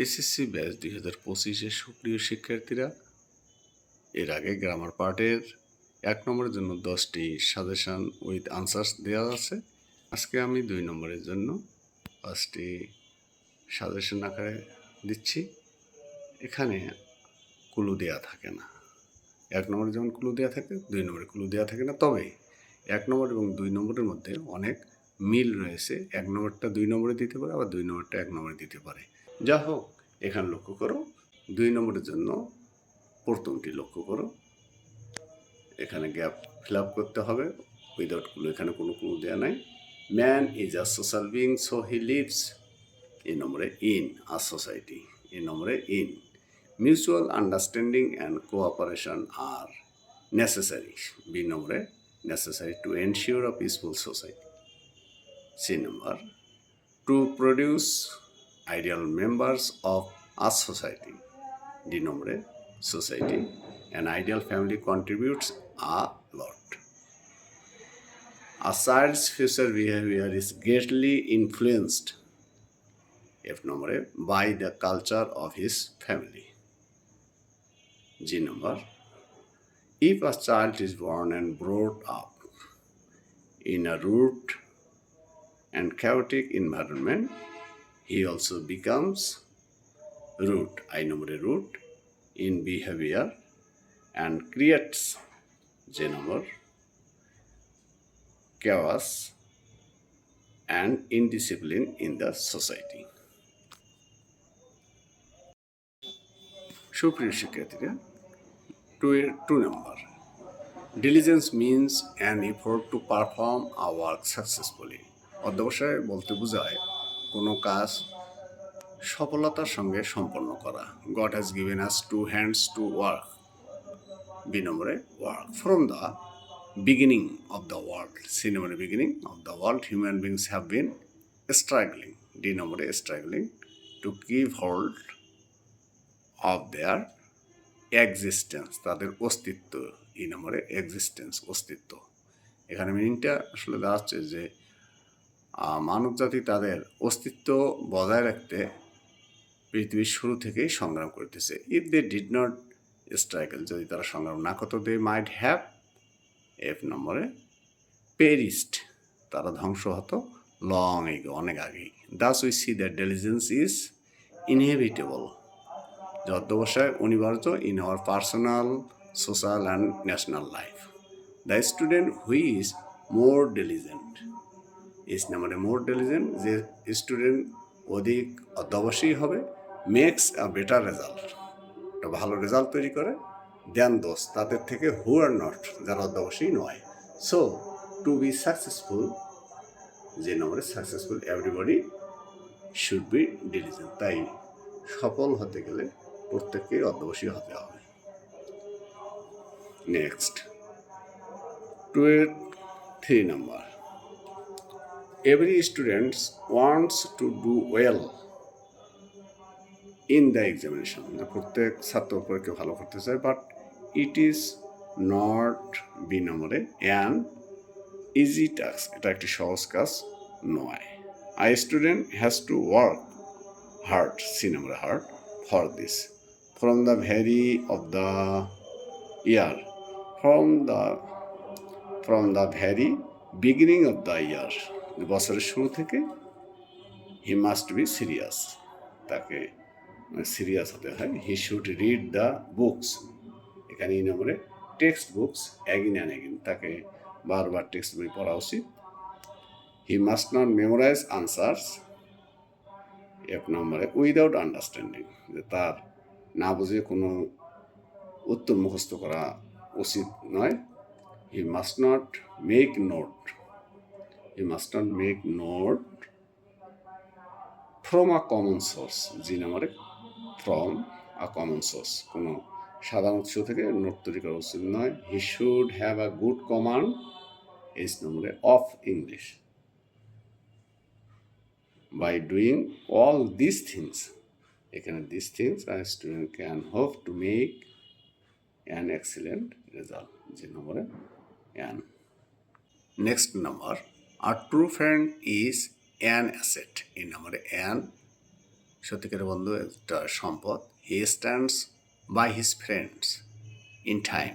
SSC batch 2025-এর সুপ্রিয় শিক্ষার্থীরা, এর আগে গ্রামার পার্টের 1 নম্বরের জন্য 10টি সাজেশন উইথ আনসার্স দেওয়া আছে। আজকে আমি 2 নম্বরের জন্য 5টি সাজেশন আকারে দিচ্ছি। এখানে ক্লু দেওয়া থাকে না। 1 নম্বরে যেমন ক্লু দেওয়া থাকে, 2 নম্বরে ক্লু দেওয়া থাকে না। তবে 1 নম্বর এবং 2 নম্বরের মধ্যে অনেক মিল রয়েছে। 1 নম্বরটা 2 নম্বরে দিতে পারে, আবার 2 নম্বরটা 1 নম্বরে দিতে পারে। যা হোক, এখানে লক্ষ্য করো, 2 নম্বরের জন্য প্রথমটি লক্ষ্য করো। এখানে গ্যাপ ফিল আপ করতে হবে উইদাউট ক্লু। এখানে কোনো ক্লু দেওয়া নাই। Man is a social being, so he lives. এই নম্বরে ইন আ সোসাইটি। এই নম্বরে in. Mutual understanding and cooperation আর necessary. B number, necessary to ensure a peaceful society. C number, to produce ideal members of a society. D number, society, an ideal family contributes a lot. A child's future behavior is greatly influenced, F number, by the culture of his family. G number, if a child is born and brought up in a rude and chaotic environment, he also becomes rude, I number rude, in behavior and creates, J number, chaos and indiscipline in the society. সুপ্রিয় শিক্ষার্থীরা, 2 number, diligence means an effort to perform a work successfully. অধ্যবসায় বলতে বোঝায় কোনো কাজ সফলতার সঙ্গে সম্পন্ন করা। God has given us 2 hands to work. B নম্বরে work. From the beginning of the world, C নম্বরে beginning of the world, human beings have been struggling, D নম্বরে struggling, to keep hold of their existence, তাদের অস্তিত্ব। E নম্বরে existence, অস্তিত্ব। এখানে মিনিংটা আসলে দাঁড়াচ্ছে যে মানবজাতি তাদের অস্তিত্ব বজায় রাখতে পৃথিবীর শুরু থেকেই সংগ্রাম করতেছে। If they did not struggle, যদি তারা সংগ্রাম না করতো, দে মাইট হ্যাভ, F নম্বরে, পেরিস্ট, তারা ধ্বংস হতো লং এগো, অনেক আগেই। Thus we see that diligence is inevitable, যে অধ্যবসায় অনিবার্য in our personal, social and national life. The student who is more diligent, S নম্বরে মোর ডিলিজেন্ট, যে স্টুডেন্ট অধিক অধ্যবসায়ী হবে, মেক্স আ বেটার রেজাল্ট, একটা ভালো রেজাল্ট তৈরি করে, দেন দোষ, তাদের থেকে হু আর নট, যারা অধ্যবসায়ী নয়। সো টু বি সাকসেসফুল, যে নম্বরে successful, everybody should be diligent, তাই সফল হতে গেলে প্রত্যেককেই অধ্যবসায়ী হতে হবে। Next, 3 number, every student wants to do well in the examination, যে প্রত্যেক ছাত্র পরীক্ষা ভালো করতে চায়, but it is not, B নম্বরে, অ্যান ইজি টাস্ক, এটা একটি সহজ কাজ নয়। I student has to work hard, C নম্বরে hard, for this. From the very of the year, from the very beginning of the year, বছরের শুরু থেকে, হি মাস্ট বি সিরিয়াস, তাকে সিরিয়াস হতে হয়। He should read the books, এখানে এই নম্বরে text books again and again, তাকে বারবার টেক্সট বই পড়া উচিত। He must not memorise answers, এক নম্বরে, উইদাউট আন্ডারস্ট্যান্ডিং, যে তার না বুঝে কোনো উত্তর মুখস্থ করা উচিত নয়। He must not make note, he must not make note from a common source, G নম্বরে, ফ্রম আ কমন সোর্স, কোনো সাধারণ উৎস থেকে নোট তৈরি করা উচিত নয়। He should have a good command, H নম্বরে, of English. By doing all this things, এখানে this things a student can hope to make an excellent result, যে নম্বরে an. Next number, a true friend is an asset, এই নম্বরে an সত্যিকারের বন্ধু একটা সম্পদ। He stands by his friends in time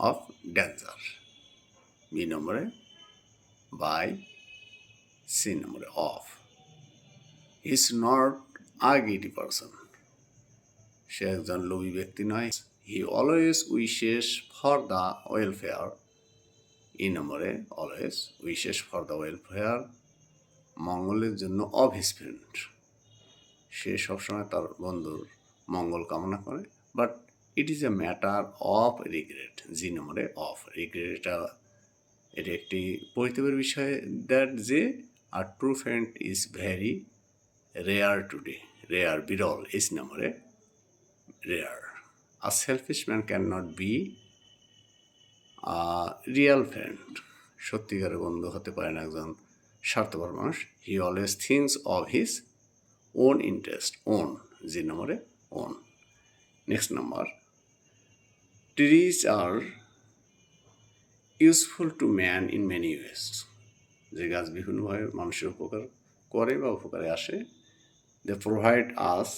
of danger. B নম্বরে by, C নম্বরে of. He is not a greedy person. সে একজন লোভী ব্যক্তি নয়। He always wishes for the welfare. E নম্বরে always wishes for the welfare, মঙ্গলের জন্য of his friend. সে সবসময় তার বন্ধুর মঙ্গল কামনা করে। But it is a matter of regret. G নম্বরে অফ। রিগ্রেট এটা একটি পরিতাপের বিষয়, দ্যাট যে a true friend is very rare today. Rare, বিরল। এইচ নম্বরে rare. A selfish man can not be real friend. সত্যিকারের বন্ধু হতে পারে না একজন স্বার্থপর মানুষ। He always thinks of his own interest. Own, যে নম্বরে own. Next number, trees are useful to man in many wedge. যে গাছ বিভিন্নভাবে মানুষের উপকার করে বা উপকারে আসে। They provide us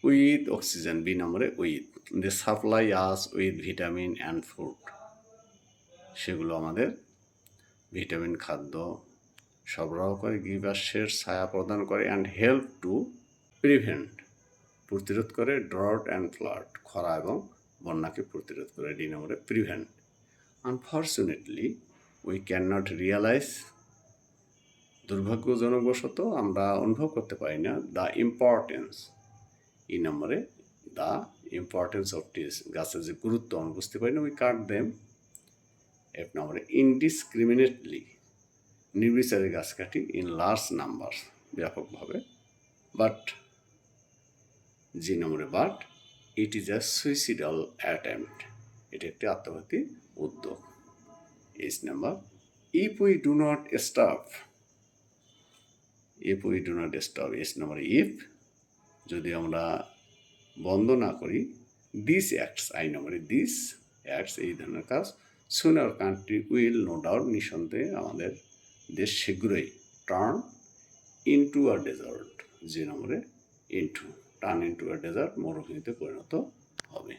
with oxygen. B নম্বরে with. They supply us with vitamin and food. সেগুলো আমাদের ভিটামিন খাদ্য সরবরাহ করে, গিভ আস শেড, ছায়া প্রদান করে, অ্যান্ড হেল্প টু প্রিভেন্ট, প্রতিরোধ করে, ড্রট অ্যান্ড ফ্লাড, খরা এবং বন্যাকে প্রতিরোধ করে। ডি নম্বরে prevent. Unfortunately we can not realise, দুর্ভাগ্যজনকবশত আমরা অনুভব করতে পারি না, দ্য ইম্পর্টেন্স। ই নম্বরে দ্য ইম্পর্টেন্স অফ ট্রিজ, গাছের যে গুরুত্ব আমরা বুঝতে পারি না। We cut them. এফ নম্বরে ইনডিসক্রিমিনেটলি, নির্বিচারে গাছ কাটি, ইন লার্জ নাম্বার, ব্যাপকভাবে। বাট, জি নম্বরে but, it is a suicidal attempt, এটি একটি আত্মঘাতী উদ্যোগ। H number, if we do not stop, if we do not stop. H নম্বরে ইফ, যদি আমরা বন্ধ না করি, দিস অ্যাক্টস, আই নম্বরে দিস অ্যাক্টস, এই ধরনের কাজ, soon our country will, no doubt, নিঃসন্দেহে আমাদের দেশ শীঘ্রই, টার্ন ইনটু আ ডেজার্ট, যে নম্বরে into, turn into a desert, মরুভূমিতে পরিণত হবে।